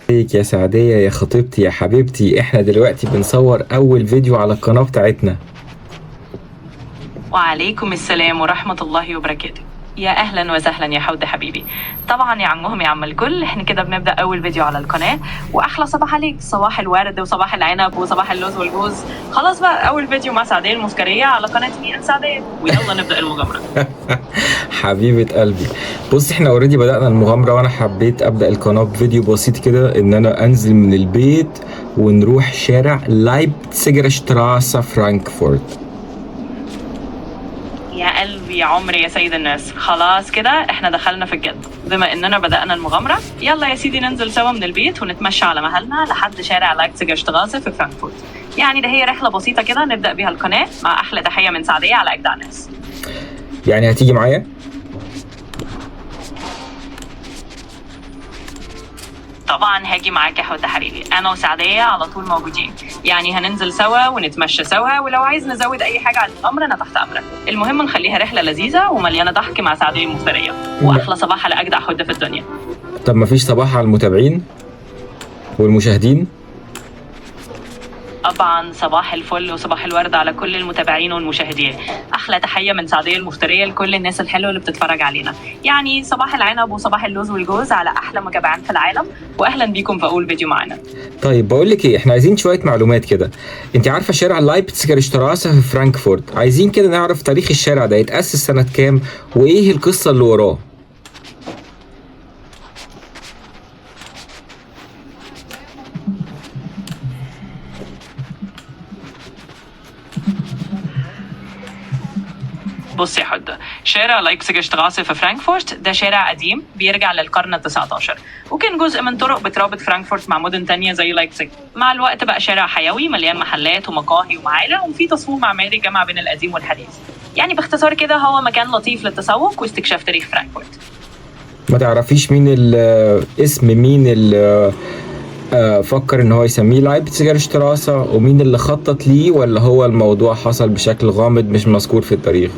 ازيك يا سعدية يا خطيبتي يا حبيبتي، احنا دلوقتي بنصور اول فيديو على القناة بتاعتنا. وعليكم السلام ورحمة الله وبركاته. يا أهلا وسهلا يا حود حبيبي. طبعا يا عمهم يا عم الكل، احنا كده بنبدأ أول فيديو على القناة. وأحلى صباح عليك، صباح الورد وصباح العنب وصباح اللوز والجوز. خلاص بقى أول فيديو مع سعدية المفترية على قناة مين سعدية، ويلا نبدأ المغامرة. حبيبة قلبي، بص احنا اوريدي بدأنا المغامرة، وانا حبيت ابدأ القناة بفيديو بسيط كده، ان انا انزل من البيت ونروح شارع لايبتسيجر شتراسة فرانكفورت. يا قلبي يا عمري يا سيد الناس، خلاص كده احنا دخلنا في الجد. بما اننا بدأنا المغامرة، يلا يا سيدي ننزل سوا من البيت ونتمشى على مهلنا لحد شارع لايبتسيجر شتراسة في فرانكفورت. يعني ده هي رحلة بسيطة كده نبدأ بيها القناة، مع أحلى تحية من سعدية على أجدع ناس. يعني هتيجي معايا؟ طبعا هاجي معاك يا حود حبيبي، انا وسعديه على طول موجودين. يعني هننزل سوا ونتمشى سوا، ولو عايز نزود اي حاجه على الامر انا تحت امرك. المهم نخليها رحله لذيذه ومليانه ضحك مع سعديه المفتريه، واحلى صباح على اجدع حود في الدنيا. طب مفيش صباح على المتابعين والمشاهدين؟ طبعا صباح الفل وصباح الورد على كل المتابعين والمشاهدين. احلى تحيه من سعديه المفتريه لكل الناس الحلوه اللي بتتفرج علينا. يعني صباح العنب وصباح اللوز والجوز على احلى متابعين في العالم، واهلا بيكم في اول فيديو معنا. طيب بقول لك ايه، احنا عايزين شويه معلومات كده. انت عارفه شارع لايبتسيجر شتراسة في فرانكفورت؟ عايزين كده نعرف تاريخ الشارع ده، يتأسس سنه كام وايه القصه اللي وراه. بص يا حدة، شارع لايبزيج شتراسة في فرانكفورت ده شارع قديم بيرجع للقرن ال19، وكان جزء من طرق بترابط فرانكفورت مع مدن تانية زي لايبزيج. مع الوقت بقى شارع حيوي مليان محلات ومقاهي ومعالم، وفي تصميم معماري جمع بين القديم والحديث. يعني باختصار كده هو مكان لطيف للتسوق واستكشاف تاريخ فرانكفورت. ما تعرفيش مين اسم مين اللي فكر ان هو يسميه لايبتسيجر شتراسة، ومين اللي خطط ليه، ولا هو الموضوع حصل بشكل غامض مش مذكور في التاريخ؟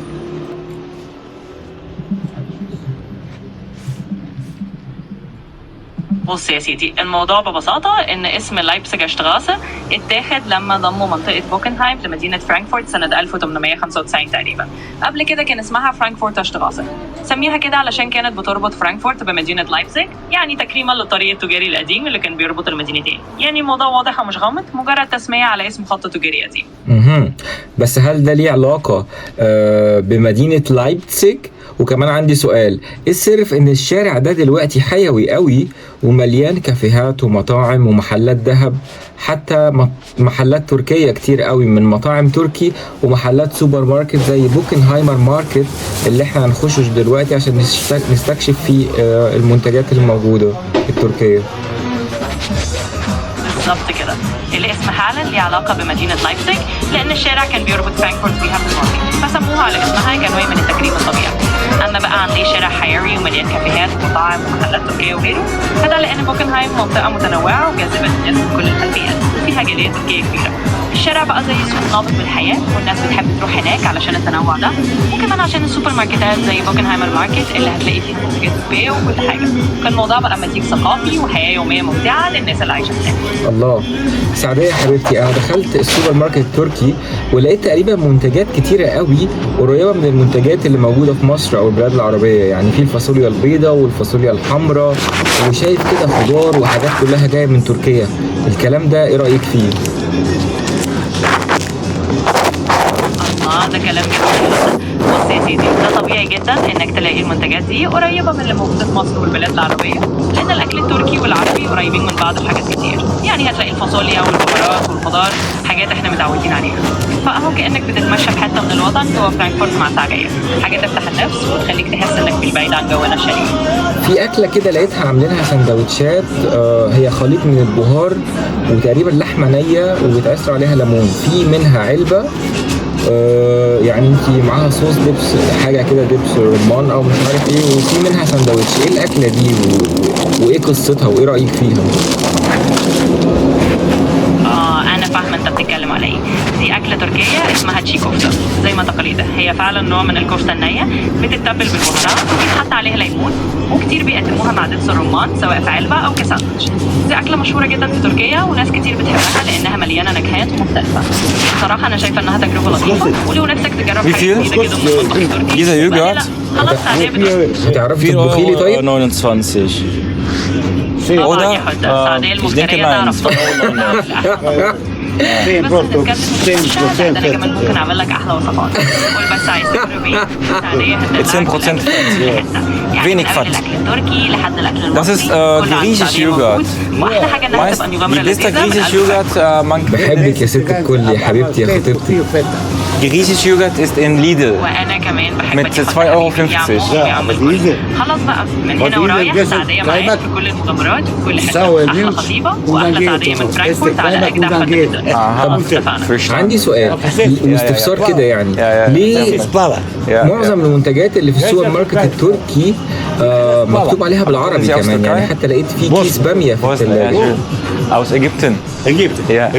بص يا سيدي، الموضوع ببساطة إن اسم لايبزيج شتراسة اتاخد لما ضموا منطقة بوكنهايم لمدينة فرانكفورت سنة 1895 تقريبا. قبل كده كان اسمها فرانكفورت شتراسة، سميها كده علشان كانت بتربط فرانكفورت بمدينة لايبزيج، يعني تكريما للطريق التجاري القديم اللي كان بيربط المدينتين. يعني الموضوع واضح ومش غامض، مجرد تسمية على اسم خط تجاري قديم. بس هل ده ليه علاقة بمدينة لايبتسيج؟ وكمان عندي سؤال، ايه السر في ان الشارع ده دلوقتي حيوي قوي ومليان كافيهات ومطاعم ومحلات ذهب، حتى محلات تركية كتير قوي، من مطاعم تركي ومحلات سوبر ماركت زي بوكنهايمر ماركت اللي احنا هنخشه دلوقتي عشان نستكشف فيه المنتجات الموجودة التركية. بالظبط كده، الاسم فعلا ليه علاقة بمدينة لايبزيج، لأن الشارع كان بيربط فرانكفورت بيها بالماضي، فسموها على اسمها كنوع من التكريم الطبيعي. أما بقى عن ليه شارع حيوي ومليان كافيهات ومطاعم ومحلات تركية وغيره، فده لأن بوكنهايم منطقة متنوعة وجاذبة للناس من كل الخلفيات، وفيها جالية تركية كبيرة. الشارع بقى زي سوق نابض بالحياة، والناس بتحب تروح هناك علشان التنوع ده، وكمان عشان السوبر ماركتات زي بوكنهايمر ماركت اللي هتلاقي فيه منتجات تركية وكل حاجة. كان الموضوع بقى مزيج ثقافي وحياة يومية ممتعة للناس اللي عايشة هناك. الله، سعدية يا حبيبتي، انا دخلت السوبر ماركت التركي ولقيت تقريبا منتجات كتيرة قوي قريبة من المنتجات اللي موجودة في مصر او البلاد العربية. يعني في الفاصوليا البيضاء والفاصوليا الحمراء، وشايف كده خضار وحاجات كلها جاية من تركيا. الكلام ده ايه رأيك فيه؟ ده كلام جميل. بص يا سيدي، ده طبيعي جدا انك تلاقي المنتجات دي قريبه من اللي موجوده في مصر والبلاد العربيه، لان الاكل التركي والعربي قريبين من بعض في حاجات كتير. يعني هتلاقي الفاصوليا والبهارات والخضار حاجات احنا متعودين عليها، فاهو كانك بتتمشى في حته من الوطن جوه فرانكفورت مع سعديه. حاجه تفتح النفس وتخليك تحس انك مش بعيد عن جونا الشريف. في اكله كده لقيتها عاملينها سندوتشات، هي خليط من البهار وتقريبا لحمه نيه وبيتعصر عليها ليمون. في منها علبه يعني انت معاها صوص دبس، حاجه كده دبس رمان او مش عارف ايه، وفي منها سندوتش. ايه الاكله دي وايه قصتها وايه رايك فيها؟ انا فاهمه انت بتتكلم على ايه. دي أكلة تركية اسمها تشي كفتة زي ما تقاليدها. هي فعلا نوع من الكفتة النية، بتتبل بالبهارات وبيتحط عليها ليمون، وكتير بيقدموها مع دبس الرمان سواء في علبة أو كساندوتش. دي أكلة مشهورة جدا في تركيا وناس كتير بتحبها لأنها مليانة نكهات ومختلفة. بصراحة أنا شايفة إنها تجربة لطيفة، ولو نفسك تجرب حاجة جديدة كده من المطبخ التركي Dieser Joghurt? خلاص سعدية بتقول هتعرفي تطبخي لي طيب؟ 4,29 طبعا يا حدة سعدية المفترية تعرف انا كمان ممكن اعمل لك احلى وصفات. قول بس عايز تجرب ايه؟ سعدية هتدفعك 10% Fett. Wenig Fett. الاكل التركي لحد الاكل Das المصري ist كل griechisch Joghurt. واحلى حاجة انها Meist, تبقى wie مغامرة bist der لذيذة griechische Joghurt? Man, بحبك يا ست الكل يا حبيبتي يا خطيبتي. griechische Joghurt ist in Lidl. وانا كمان بحبك Mit يا 2,50 حبيبي. €. يعمل كل. خلاص بقى من هنا ورايح سعدية معاك في كل المغامرات وفي كل حتة. احلى خطيبة واحلى سعدية من فرانكفورت على اجدع فندق. خلاص اتفقنا. عندي سؤال واستفسار كده يعني، ليه معظم المنتجات اللي في السوبر ماركت التركي مكتوب عليها بالعربي كمان؟ يعني حتى لقيت في كيس بامية في Wo ist الثلاجة. Aus Ägypten. Ja.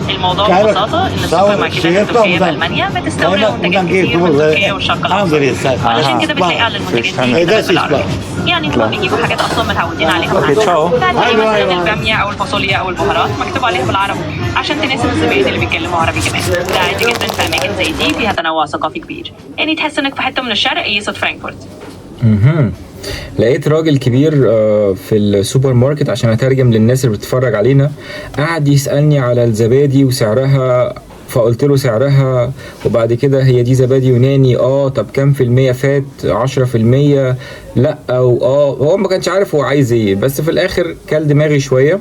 الموضوع ببساطة إن السوبر ماركتات التركية بألمانيا بتستورد منتجات كتير من تركيا والشرق الأوسط، علشان كده بتلاقي على المنتجات دي كتبت بالعربي. يعني هما بيجيبوا حاجات أصلا متعودين عليها Okay, ciao. بعدين مثلا البامية أو الفاصوليا أو البهارات مكتوب عليها بالعربي عشان تناسب الزبائن اللي بيتكلموا عربي كمان. ده عادي جدا في أماكن زي دي فيها تنوع ثقافي كبير، يعني تحس إنك في حتة من الشرق قيسة فرانكفورت. لقيت راجل كبير في السوبر ماركت عشان اترجم للناس اللي بتتفرج علينا، قعد يسألني على الزبادي وسعرها، فقلت له سعرها، وبعد كده هي دي زبادي يوناني، طب كام في المية فات؟ 10%؟ لا، او هو ما كانش عارف هو عايز ايه، بس في الاخر كل دماغي شويه.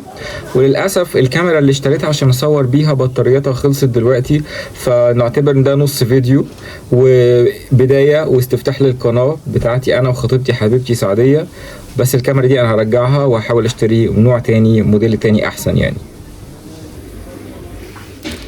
وللاسف الكاميرا اللي اشتريتها عشان اصور بيها بطاريتها خلصت دلوقتي، فنعتبر ان ده نص فيديو وبدايه واستفتاح للقناه بتاعتي انا وخطيبتي حبيبتي سعديه. بس الكاميرا دي انا هرجعها وهحاول اشتري نوع تاني، موديل تاني احسن يعني.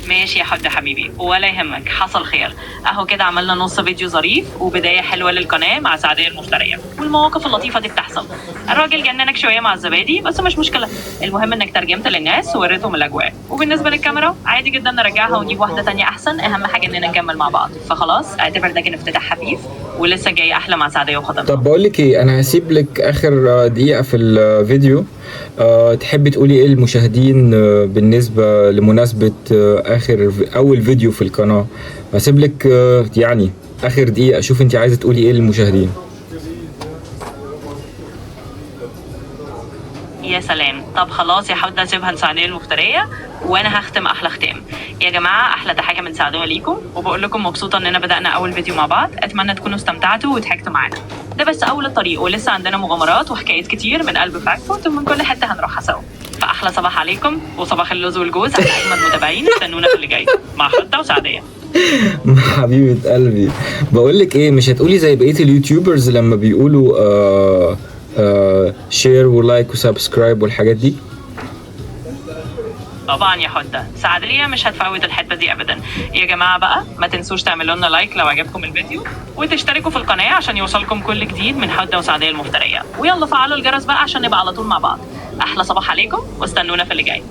ماشي يا حد حبيبي، ولا يهمك، حصل خير. اهو كده عملنا نص فيديو ظريف وبداية حلوة للقناة مع سعدية المفترية، والمواقف اللطيفة دي بتحصل. الراجل جننك شوية مع الزبادي بس مش مشكلة، المهم انك ترجمت للناس ووريتهم الاجواء. وبالنسبة للكاميرا عادي جدا نرجعها ونجيب واحدة تانية احسن، اهم حاجة اننا نكمل مع بعض. فخلاص اعتبر ده كان افتتاح خفيف ولسه جاي احلى مع سعدية وخطيبها. طب بقول لك ايه، انا هسيب لك اخر دقيقه في الفيديو، تحبي تقولي ايه للمشاهدين بالنسبه لمناسبه اول فيديو في القناه؟ هسيب لك يعني اخر دقيقه، شوف انت عايزه تقولي ايه للمشاهدين. يا سلام. طب خلاص يا حودة سيبها لسعدية المفترية وانا هختم احلى ختام. يا جماعة احلى تحية من سعدية ليكم، وبقول لكم مبسوطة اننا بدأنا اول فيديو مع بعض. اتمنى تكونوا استمتعتوا وضحكتوا معانا. ده بس اول الطريق ولسه عندنا مغامرات وحكايات كتير من قلب فرانكفورت ومن كل حتة هنروحها سوا. فاحلى صباح عليكم وصباح اللوز والجوز على اجمد متابعين. استنونا في اللي جاي مع حودة وسعدية. حبيبة قلبي، بقول لك ايه، مش هتقولي زي بقية اليوتيوبرز لما بيقولوا شير ولايك وسبسكرايب والحاجات دي؟ طبعا يا حدة، سعدية مش هتفوت الحتة دي ابدا. يا جماعة بقى ما تنسوش تعملوا لنا لايك لو عجبكم الفيديو، وتشتركوا في القناة عشان يوصلكم كل جديد من حدة وسعدية المفترية، ويلا فعلوا الجرس بقى عشان نبقى على طول مع بعض. احلى صباح عليكم واستنونا في اللي جاي.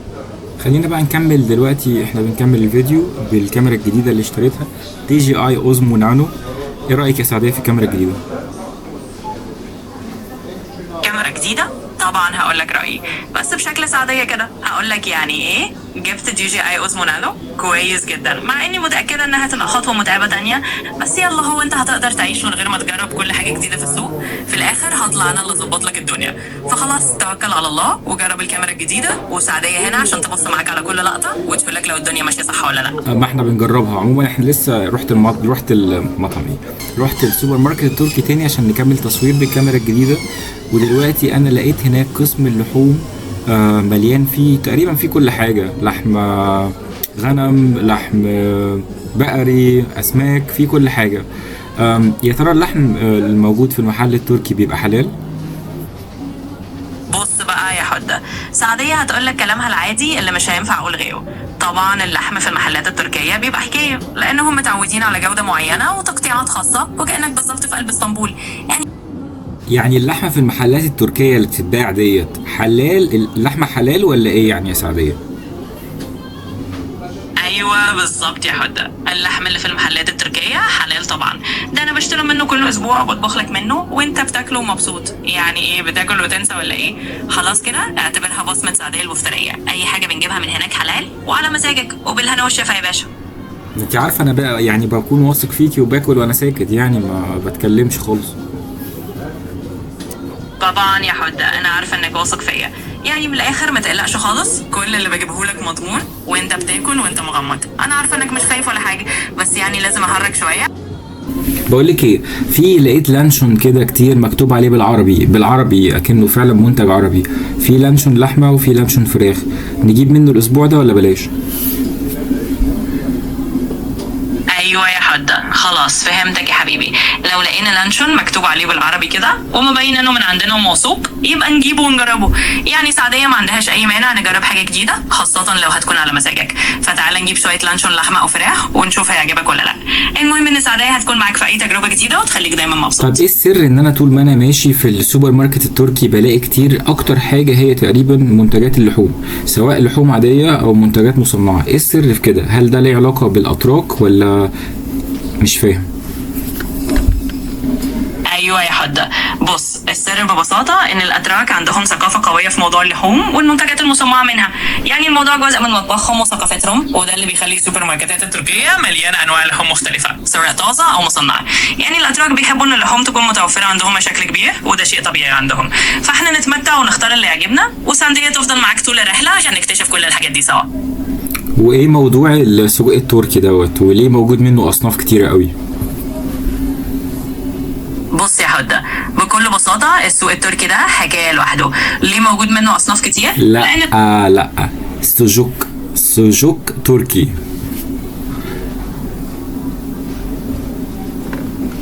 خلينا بقى نكمل دلوقتي، احنا بنكمل الفيديو بالكاميرا الجديدة اللي اشتريتها DJI اوزمو نانو. ايه رأيك يا سعدية في الكاميرا الجديدة؟ كاميرا جديدة؟ طبعا هقول لك رأيي، بس بشكل سعدية كده. هقول لك يعني ايه، جبت DJI اوزمو نانو كويس جدا، مع اني متأكدة انها تبقى خطوة متعبة تانية، بس يلا هو انت هتقدر تعيش من غير ما تجرب كل حاجة جديدة في السوق؟ في الاخر هطلع انا اللي اظبط لك الدنيا. فخلاص توكل على الله وجرب الكاميرا الجديدة، وسعدية هنا عشان تبص معاك على كل لقطة وتقول لك لو الدنيا ماشية صح ولا لا. ما احنا بنجربها. عموما احنا لسه رحت المطعم رحت السوبر ماركت التركي تاني عشان نكمل تصوير بالكاميرا الجديدة. ودلوقتي انا لقيت هناك قسم اللحوم مليان فيه تقريبا فيه كل حاجة، لحم غنم، لحم بقري، اسماك، فيه كل حاجة. يا ترى اللحم الموجود في المحل التركي بيبقى حلال؟ بص بقى يا حدة، سعدية هتقولك كلامها العادي اللي مش هينفع اقول غيره. طبعا اللحم في المحلات التركية بيبقى حكاية، لانهم متعودين على جودة معينة وتقطيعات خاصة، وكأنك بالظبط في قلب اسطنبول. يعني اللحمة في المحلات التركية اللي بتتباع ديت حلال؟ اللحمة حلال ولا ايه يعني يا سعدية؟ ايوه بالظبط يا حده، اللحم اللي في المحلات التركيه حلال طبعا، ده انا بشتري منه كل اسبوع وبطبخ لك منه وانت بتاكله ومبسوط. يعني ايه بتاكل وتنسى ولا ايه؟ خلاص كده اعتبرها بصمه سعديه المفتريه، اي حاجه بنجيبها من هناك حلال وعلى مزاجك وبالهنا والشفا يا باشا. انت عارفه انا بقى يعني بكون واثق فيكي وباكل وانا ساكت، يعني ما بتكلمش خالص. طبعا يا حده انا عارفه انك واثق فيا، يعني من الاخر ما تقلقش خالص، كل اللي بجيبه لك مضمون وانت بتاكل وانت مغمض. انا عارفه انك مش خايف ولا حاجه، بس يعني لازم احرك شويه. بقول لك ايه، في لقيت لانشون كده كتير مكتوب عليه بالعربي اكنه فعلا منتج عربي. في لانشون لحمه وفي لانشون فراخ، نجيب منه الاسبوع ده ولا بلاش؟ ايوه يا حده خلاص فهمتك يا حبيبي، لو لقينا لانشون مكتوب عليه بالعربي كده ومبين انه من عندنا وموثوق يبقى نجيبه ونجربه. يعني سعديه ما عندهاش اي مانع نجرب حاجه جديده، خاصه لو هتكون على مزاجك. فتعالى نجيب شويه لانشون لحمه او فراخ ونشوف هيعجبك ولا لا. المهم ان سعديه هتكون معاك في اي تجربه جديده وتخليك دايما مبسوط. طب ايه السر ان انا طول ما انا ماشي في السوبر ماركت التركي بلاقي كتير اكتر حاجه هي تقريبا منتجات اللحوم، سواء لحوم عاديه او منتجات مصنعه؟ ايه السر في كده؟ هل ده له علاقه بالاتراك ولا مش فاهم؟ ايوه يا حده، بص السر ببساطه ان الاتراك عندهم ثقافه قويه في موضوع اللحوم والمنتجات المصنعه منها. يعني الموضوع جزء من مطبخهم وثقافتهم، وده اللي بيخلي السوبر ماركتات التركيه مليانه انواع لحوم مختلفه سواء طازه او مصنعه. يعني الاتراك بيحبوا ان اللحوم تكون متوفره عندهم بشكل كبير، وده شيء طبيعي عندهم. فاحنا نتمتع ونختار اللي يعجبنا، وسعديه تفضل معاك طول الرحله عشان نكتشف كل الحاجات دي سوا. وايه موضوع السجق التركي دوت، وليه موجود منه اصناف كتيره قوي؟ بص يا حده بكل بساطه السوق التركي ده حكايه لوحده. ليه موجود منه اصناف كتير؟ لا لا، سجق تركي.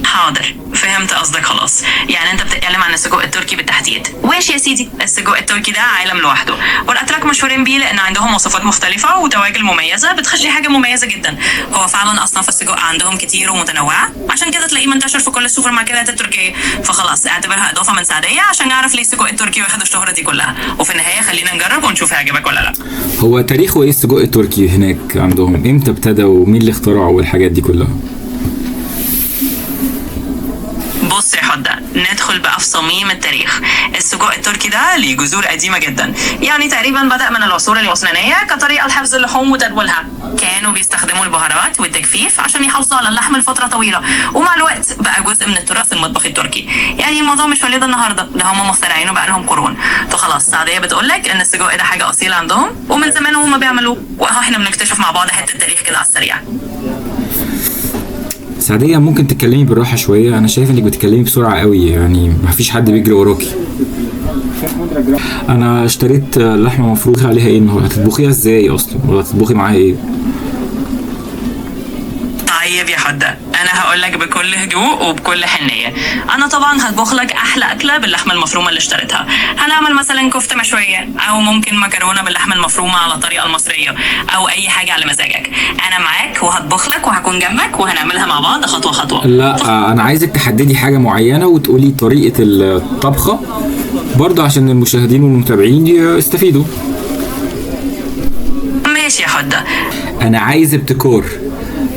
حاضر فهمت قصدك خلاص، يعني انت بتتكلم عن السجق التركي بالتحديد. ماشي يا سيدي، السجق التركي ده عالم لوحده، والاتراك مشهورين بيه لان عندهم وصفات مختلفه وتواجل مميزه بتخلي حاجه مميزه جدا. هو فعلا اصناف السجق عندهم كتير ومتنوعه، عشان كده تلاقيه منتشر في كل السوبر ماركتات التركيه. فخلاص اعتبرها اضافه من سعديه عشان نعرف ليه السجق التركي واخد الشهره دي كلها. وفي النهايه خلينا نجرب ونشوف هيعجبك ولا لا. هو تاريخه ايه السجق التركي هناك عندهم؟ امتى ابتدى ومين اللي اخترعه والحاجات دي كلها؟ بص يا حده ندخل بقى في صميم التاريخ. السجق التركي ده ليه جذور قديمه جدا، يعني تقريبا بدأ من العصور العثمانيه كطريقه لحفظ اللحوم وتدويلها. كانوا بيستخدموا البهارات والتجفيف عشان يحافظوا على اللحم لفتره طويله، ومع الوقت بقى جزء من التراث المطبخي التركي. يعني الموضوع مش وليد النهارده، ده هم مخترعينه بقى لهم قرون. فخلاص سعديه بتقول لك ان السجق ده حاجه اصيله عندهم ومن زمان هم بيعملوه، واهو احنا بنكتشف مع بعض حته التاريخ كده على السريع. سعدية ممكن تتكلمي بالراحة شوية؟ أنا شايف إنك بتتكلمي بسرعة قوي، يعني مفيش حد بيجري وراكي. أنا اشتريت لحمة مفروض عليها إيه النهاردة؟ هتطبخيها إزاي أصلا؟ ولا هتطبخي معاها إيه؟ طيب يا حده انا هقول لك بكل هدوء وبكل حنيه. انا طبعا هطبخ لك احلى اكله باللحمه المفرومه اللي اشتريتها. هنعمل مثلا كفته مشويه، او ممكن مكرونه باللحمه المفرومه على الطريقه المصريه، او اي حاجه على مزاجك. انا معاك وهطبخ لك وهكون جنبك وهنعملها مع بعض خطوه خطوه. لا أنا عايزك تحددي حاجة معينة وتقولي طريقة الطبخة برضه عشان المشاهدين والمتابعين يستفيدوا. ماشي يا حده. أنا عايز ابتكار.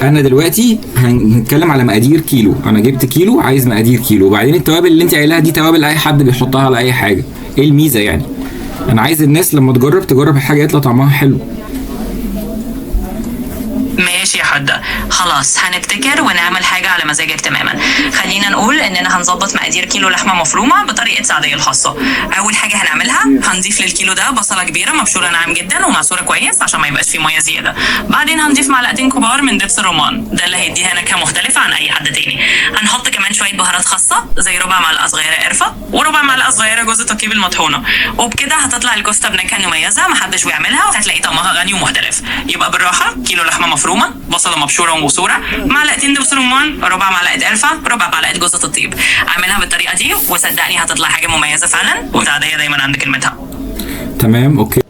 انا دلوقتي هنتكلم على مقادير كيلو، انا جبت كيلو عايز مقادير كيلو، وبعدين التوابل اللي انت قايلها دي توابل اي حد بيحطها على اي حاجه. ايه الميزه يعني؟ انا عايز الناس لما تجرب الحاجه يطلع طعمها حلو. ماشي يا حده خلاص هنبتكر ونعمل حاجه على مزاجك تماما. خلينا نقول اننا هنظبط مقادير كيلو لحمه مفرومه بطريقه سعديه الخاصه. اول حاجه هنعملها هنضيف للكيلو ده بصله كبيره مبشوره ناعم جدا ومعصوره كويس عشان ما يبقاش فيه ميه زياده. بعدين هنضيف معلقتين كبار من دبس الرمان، ده اللي هيديها نكهه مختلفه عن اي حد تاني. هنحط كمان شويه بهارات خاصه زي ربع معلقه صغيره قرفه وربع معلقه صغيره جوز الطيب المطحونه، وبكده هتطلع الكفته بنكهه مميزه محدش بيعملها وهتلاقي طعمها غني ومختلف. يبقى بالراحه، كيلو لحمه مفرومه، بصله مبشوره ومبصوره، معلقتين دبس رمان، ربع معلقه قرفه، ربع معلقه جوز الطيب. اعملها بالطريقه دي وصدقني هتطلع حاجه مميزه فعلا، وسعديه دايما عند كلمتها. تمام اوكي.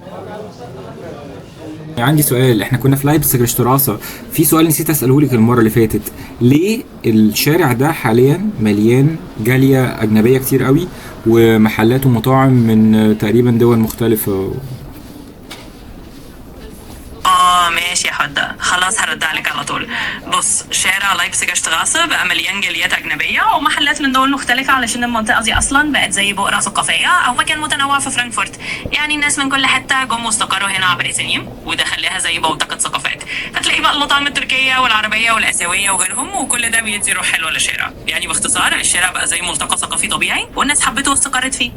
عندي سؤال، احنا كنا في لايبزيج شتراسه، في سؤال نسيت اساله لك المره اللي فاتت. ليه الشارع ده حاليا مليان جاليه اجنبيه كتير قوي ومحلات ومطاعم من تقريبا دول مختلفه؟ ماشي يا حدا. خلاص هرد عليك على طول. بص، شارع لايبزيج شتغاسه بقى مليان جاليات أجنبية ومحلات من دول مختلفة، علشان المنطقة دي أصلا بقت زي بؤرة ثقافية أو مكان متنوع في فرانكفورت. يعني الناس من كل حتة جم واستقروا هنا عبر سنين، وده خلاها زي بوتقة ثقافات. فتلاقي بقى المطاعم التركية والعربية والآسيوية وغيرهم، وكل ده بيدي روح حلوة للشارع. يعني باختصار الشارع بقى زي ملتقى ثقافي طبيعي، والناس حبته واستقرت فيه.